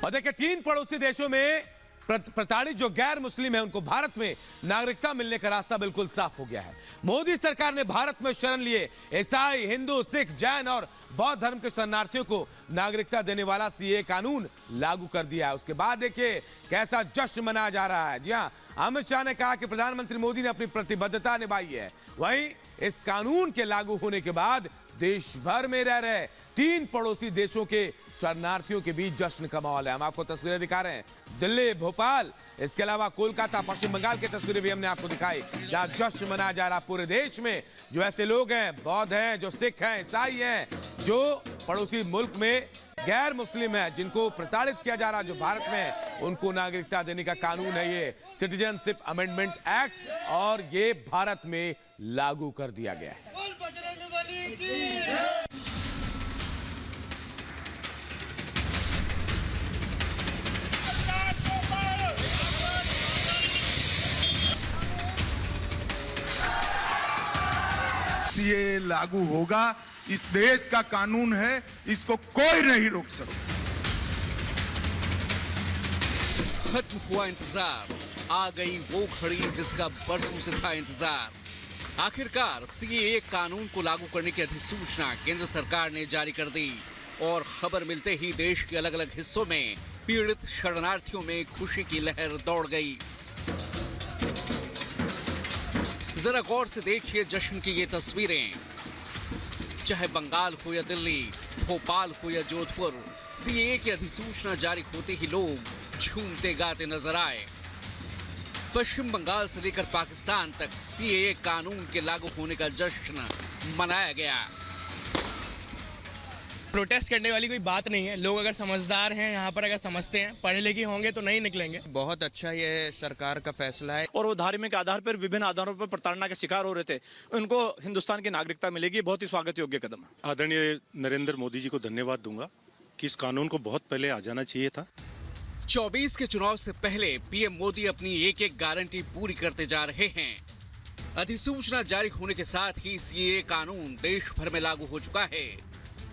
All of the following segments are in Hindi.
और देखिए 3 पड़ोसी देशों में प्रताड़ित जो गैर मुस्लिम है उनको भारत में नागरिकता मिलने का रास्ता बिल्कुल साफ हो गया है। मोदी सरकार ने भारत में शरण लिए ईसाई, हिंदू, सिख, जैन और बौद्ध धर्म के शरणार्थियों को नागरिकता देने वाला सीए कानून लागू कर दिया है। उसके बाद देखिए कैसा जश्न मनाया जा रहा है। जी हां, अमित शाह ने कहा कि प्रधानमंत्री मोदी ने अपनी प्रतिबद्धता निभाई है। वहीं इस कानून के लागू होने के बाद देश भर में रह रहे 3 पड़ोसी देशों के शरणार्थियों के बीच जश्न का माहौल है। हम आपको तस्वीरें दिखा रहे हैं, दिल्ली, भोपाल, इसके अलावा कोलकाता, पश्चिम बंगाल की तस्वीरें भी हमने आपको दिखाई, जहां जश्न मनाया जा रहा पूरे देश में। जो ऐसे लोग हैं, बौद्ध हैं, जो सिख हैं, ईसाई हैं, जो पड़ोसी मुल्क में गैर मुस्लिम है, जिनको प्रताड़ित किया जा रहा है, जो भारत में है, उनको नागरिकता देने का कानून है ये सिटीजनशिप अमेंडमेंट एक्ट, और ये भारत में लागू कर दिया गया है। सीए लागू होगा, इस देश का कानून है, इसको कोई नहीं रोक सकता। खत्म हुआ इंतजार, आ गई वो घड़ी जिसका बरसों से था इंतजार। आखिरकार सीएए कानून को लागू करने की अधिसूचना केंद्र सरकार ने जारी कर दी और खबर मिलते ही देश के अलग अलग हिस्सों में पीड़ित शरणार्थियों में खुशी की लहर दौड़ गई। जरा गौर से देखिए जश्न की ये तस्वीरें। चाहे बंगाल हो या दिल्ली, भोपाल हो या जोधपुर, सीएए की अधिसूचना जारी होते ही लोग झूमते गाते नजर आए। पश्चिम बंगाल से लेकर पाकिस्तान तक सीएए कानून के लागू होने का जश्न मनाया गया। प्रोटेस्ट करने वाली कोई बात नहीं है। लोग अगर समझदार हैं, यहाँ पर अगर समझते हैं, पढ़े लिखे होंगे तो नहीं निकलेंगे। बहुत अच्छा ये सरकार का फैसला है। और वो धार्मिक आधार पर विभिन्न आधारों पर प्रताड़ना के शिकार हो रहे थे, उनको हिंदुस्तान की नागरिकता मिलेगी। बहुत ही स्वागत योग्य कदम है। आदरणीय नरेंद्र मोदी जी को धन्यवाद दूंगा कि इस कानून को बहुत पहले आ जाना चाहिए था। 24 के चुनाव से पहले पीएम मोदी अपनी एक गारंटी पूरी करते जा रहे हैं। अधिसूचना जारी होने के साथ ही सीएए कानून देश भर में लागू हो चुका है।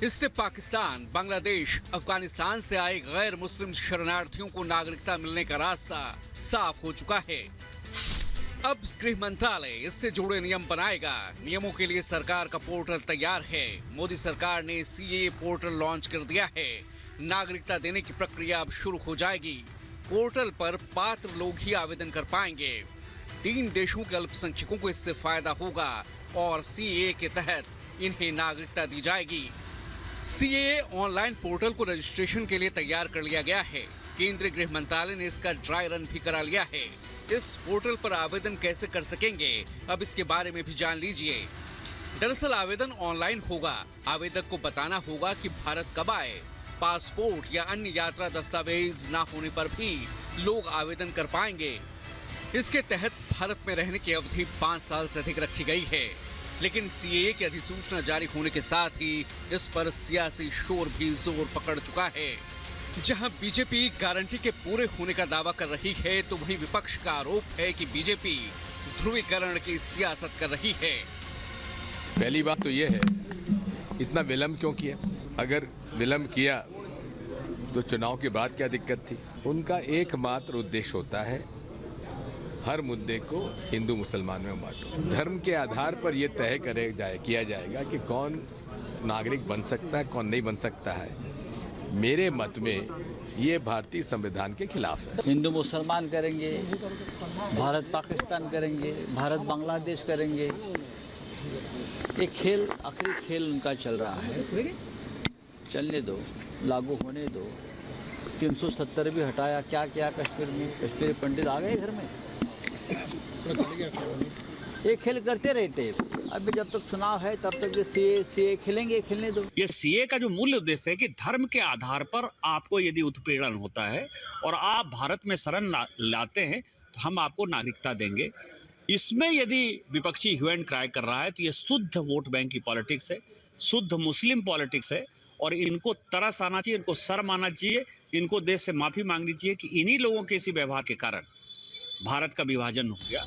इससे पाकिस्तान, बांग्लादेश, अफगानिस्तान से आए गैर मुस्लिम शरणार्थियों को नागरिकता मिलने का रास्ता साफ हो चुका है। अब गृह मंत्रालय इससे जुड़े नियम बनाएगा। नियमों के लिए सरकार का पोर्टल तैयार है। मोदी सरकार ने सीएए पोर्टल लॉन्च कर दिया है। नागरिकता देने की प्रक्रिया अब शुरू हो जाएगी। पोर्टल पर पात्र लोग ही आवेदन कर पाएंगे। 3 देशों के अल्पसंख्यकों को इससे फायदा होगा और सीएए के तहत इन्हें नागरिकता दी जाएगी। सीएए ऑनलाइन पोर्टल को रजिस्ट्रेशन के लिए तैयार कर लिया गया है। केंद्रीय गृह मंत्रालय ने इसका ड्राई रन भी करा लिया है। इस पोर्टल पर आवेदन कैसे कर सकेंगे, अब इसके बारे में भी जान लीजिए। दरअसल आवेदन ऑनलाइन होगा। आवेदक को बताना होगा कि भारत कब आए। पासपोर्ट या अन्य यात्रा दस्तावेज ना होने पर भी लोग आवेदन कर पाएंगे। इसके तहत भारत में रहने की अवधि 5 साल से अधिक रखी गई है। लेकिन सीएए की अधिसूचना जारी होने के साथ ही इस पर सियासी शोर भी जोर पकड़ चुका है। जहां बीजेपी गारंटी के पूरे होने का दावा कर रही है, तो वहीं विपक्ष का आरोप है कि बीजेपी ध्रुवीकरण की सियासत कर रही है। पहली बात तो यह है, इतना विलंब क्यों किया? अगर विलंब किया तो चुनाव के बाद क्या दिक्कत थी? उनका एकमात्र उद्देश्य होता है हर मुद्दे को हिंदू मुसलमान में बांटो। धर्म के आधार पर यह तय किया जाएगा कि कौन नागरिक बन सकता है, कौन नहीं बन सकता है। मेरे मत में ये भारतीय संविधान के खिलाफ है। हिंदू मुसलमान करेंगे, भारत पाकिस्तान करेंगे, भारत बांग्लादेश करेंगे। ये खेल, आखिरी खेल उनका चल रहा है। चलने दो, लागू होने दो। 370 भी हटाया, क्या क्या कश्मीर में? कश्मीरी पंडित आ गए घर में। ये खेल करते रहते। अभी जब तक चुनाव है तब तक सीए खेलेंगे, खेलने दो। ये सीए का जो मूल उद्देश्य है कि धर्म के आधार पर आपको यदि उत्पीड़न होता है और आप भारत में शरण लाते हैं तो हम आपको नागरिकता देंगे। इसमें यदि विपक्षी ह्यू एंड क्राई कर रहा है तो ये शुद्ध वोट बैंक की पॉलिटिक्स है, शुद्ध मुस्लिम पॉलिटिक्स है और इनको तरस आना चाहिए, इनको शर्म आना चाहिए, इनको देश से माफी मांगनी चाहिए कि इन्हीं लोगों के इसी व्यवहार के कारण भारत का विभाजन हो गया।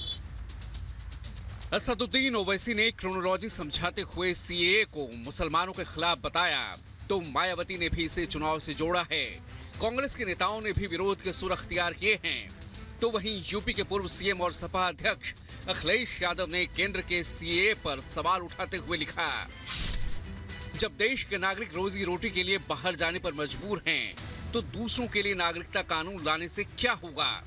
असदुद्दीन ओवैसी ने क्रोनोलॉजी समझाते हुए सीएए को मुसलमानों के खिलाफ बताया। तो मायावती ने भी इसे चुनाव से जोड़ा है। कांग्रेस के नेताओं ने भी विरोध के सुर अख्तियार किए हैं। तो वहीं यूपी के पूर्व सीएम और सपा अध्यक्ष अखिलेश यादव ने केंद्र के सीएए पर सवाल उठाते हुए लिखा, जब देश के नागरिक रोजी रोटी के लिए बाहर जाने पर मजबूर हैं, तो दूसरों के लिए नागरिकता कानून लाने से क्या होगा।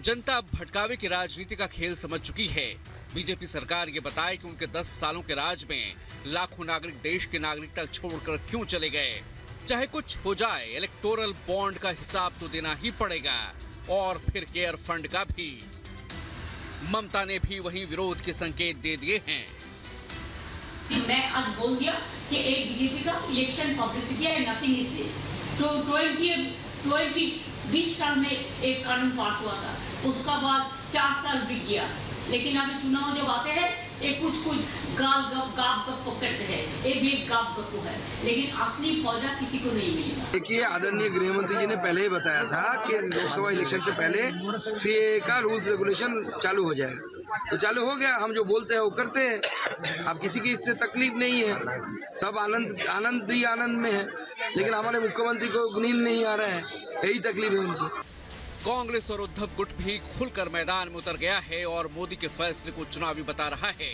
जनता अब भटकावे की राजनीति का खेल समझ चुकी है। बीजेपी सरकार ये बताए कि उनके 10 सालों के राज में लाखों नागरिक देश की नागरिकता छोड़कर क्यों चले गए। चाहे कुछ हो जाए, इलेक्टोरल बॉन्ड का हिसाब तो देना ही पड़ेगा, और फिर केयर फंड का भी। ममता ने भी वही विरोध के संकेत दे दिए हैं। मैं आज बोल दिया कि एक बीजेपी का इलेक्शन पब्लिसिटी है, नथिंग इज देयर। तो 20 साल में एक कानून पास हुआ था, उसका बाद 4 साल बीत गया, लेकिन अभी चुनाव जब आते हैं एक कुछ गाप गप करते हैं, ये भी एक गाप गप है, लेकिन असली फायदा किसी को नहीं मिलेगा। देखिए, आदरणीय गृह मंत्री जी ने पहले ही बताया था कि लोकसभा इलेक्शन से पहले सीएए का रूल्स रेगुलेशन चालू हो जाएगा, तो चालू हो गया। हम जो बोलते हैं वो करते हैं। अब किसी की इससे तकलीफ नहीं है, सब आनंद में है, लेकिन हमारे मुख्यमंत्री को नींद नहीं आ रहा है, यही तकलीफ है उनको। कांग्रेस और उद्धव गुट भी खुलकर मैदान में उतर गया है और मोदी के फैसले को चुनावी बता रहा है।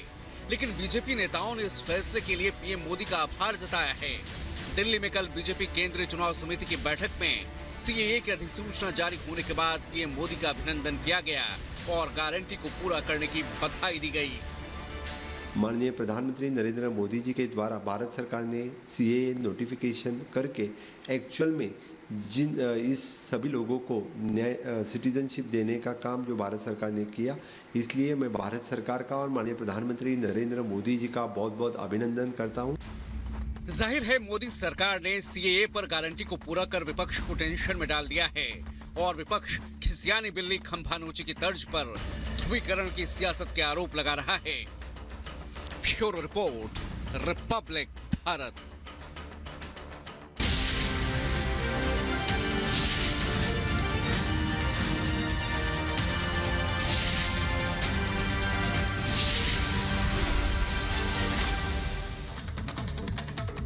लेकिन बीजेपी नेताओं ने इस फैसले के लिए पीएम मोदी का आभार जताया है। दिल्ली में कल बीजेपी केंद्रीय चुनाव समिति की बैठक में सीएए की अधिसूचना जारी होने के बाद पीएम मोदी का अभिनंदन किया गया और गारंटी को पूरा करने की बधाई दी गई। माननीय प्रधानमंत्री नरेंद्र मोदी जी के द्वारा भारत सरकार ने सीएए नोटिफिकेशन करके एक्चुअल में इस सभी लोगों को सिटीजनशिप देने का काम जो भारत सरकार ने किया, इसलिए मैं भारत सरकार का और माननीय प्रधानमंत्री नरेंद्र मोदी जी का बहुत बहुत अभिनंदन करता हूं। जाहिर है मोदी सरकार ने सीएए पर गारंटी को पूरा कर विपक्ष को टेंशन में डाल दिया है और विपक्ष खिसियानी बिल्ली खंभा नोची की तर्ज पर ध्रुवीकरण की सियासत के आरोप लगा रहा है। Bureau report, Republic Bharat.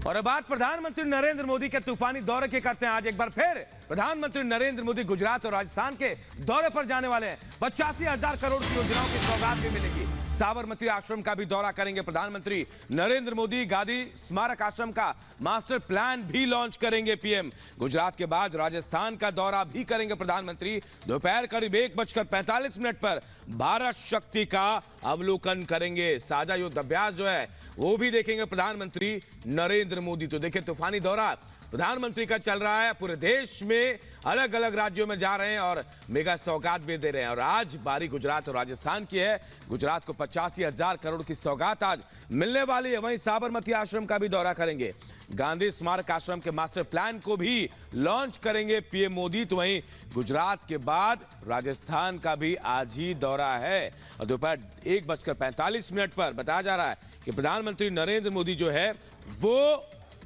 और अब बात प्रधानमंत्री नरेंद्र मोदी के तूफानी दौरे की करते हैं। आज एक बार फिर प्रधानमंत्री नरेंद्र मोदी गुजरात और राजस्थान के दौरे पर जाने वाले हैं। 85,000 करोड़ की योजनाओं की सौगात भी मिलेगी। साबरमती आश्रम का भी दौरा करेंगे प्रधानमंत्री नरेंद्र मोदी। गांधी स्मारक आश्रम का मास्टर प्लान भी लॉन्च करेंगे पीएम। गुजरात के बाद राजस्थान का दौरा भी करेंगे प्रधानमंत्री। दोपहर करीब 1:45 पर भारत शक्ति का अवलोकन करेंगे। साझा युद्ध अभ्यास जो है वो भी देखेंगे प्रधानमंत्री नरेंद्र मोदी। तो देखिए, तूफानी दौरा प्रधानमंत्री का चल रहा है। पूरे देश में अलग अलग राज्यों में जा रहे हैं और मेगा सौगात भी दे रहे हैं। और आज बारी गुजरात और राजस्थान की है। गुजरात को 85,000 करोड़ की सौगात आज मिलने वाली है। वहीं साबरमती आश्रम का भी दौरा करेंगे। गांधी स्मारक आश्रम के मास्टर प्लान को भी लॉन्च करेंगे पीएम मोदी। तो वहीं गुजरात के बाद राजस्थान का भी आज ही दौरा है। और दोपहर 1:45 पर बताया जा रहा है कि प्रधानमंत्री नरेंद्र मोदी जो है वो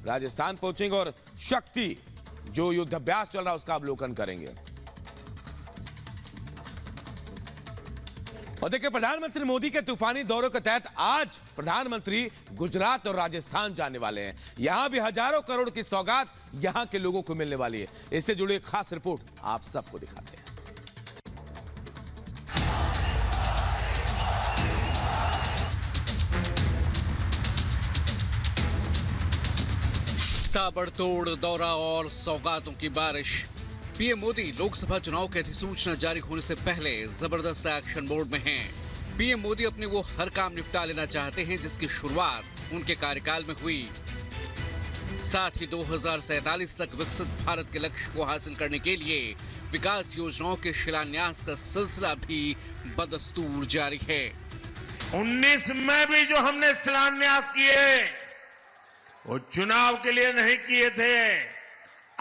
राजस्थान पहुंचेंगे और शक्ति जो युद्धाभ्यास चल रहा है उसका अवलोकन करेंगे। और देखिए, प्रधानमंत्री मोदी के तूफानी दौरों के तहत आज प्रधानमंत्री गुजरात और राजस्थान जाने वाले हैं। यहां भी हजारों करोड़ की सौगात यहां के लोगों को मिलने वाली है। इससे जुड़ी एक खास रिपोर्ट आप सबको दिखाते हैं। ताबड़तोड़ दौरा और सौगातों की बारिश। पीएम मोदी लोकसभा चुनाव के अधिसूचना जारी होने से पहले जबरदस्त एक्शन मोड में हैं। पीएम मोदी अपने वो हर काम निपटा लेना चाहते हैं जिसकी शुरुआत उनके कार्यकाल में हुई। साथ ही 2047 तक विकसित भारत के लक्ष्य को हासिल करने के लिए विकास योजनाओं के शिलान्यास का सिलसिला भी बदस्तूर जारी है। 19 में भी जो हमने शिलान्यास किए वो चुनाव के लिए नहीं किए थे।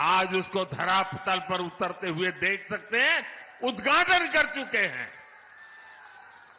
आज उसको धरातल पर उतरते हुए देख सकते हैं, उद्घाटन कर चुके हैं।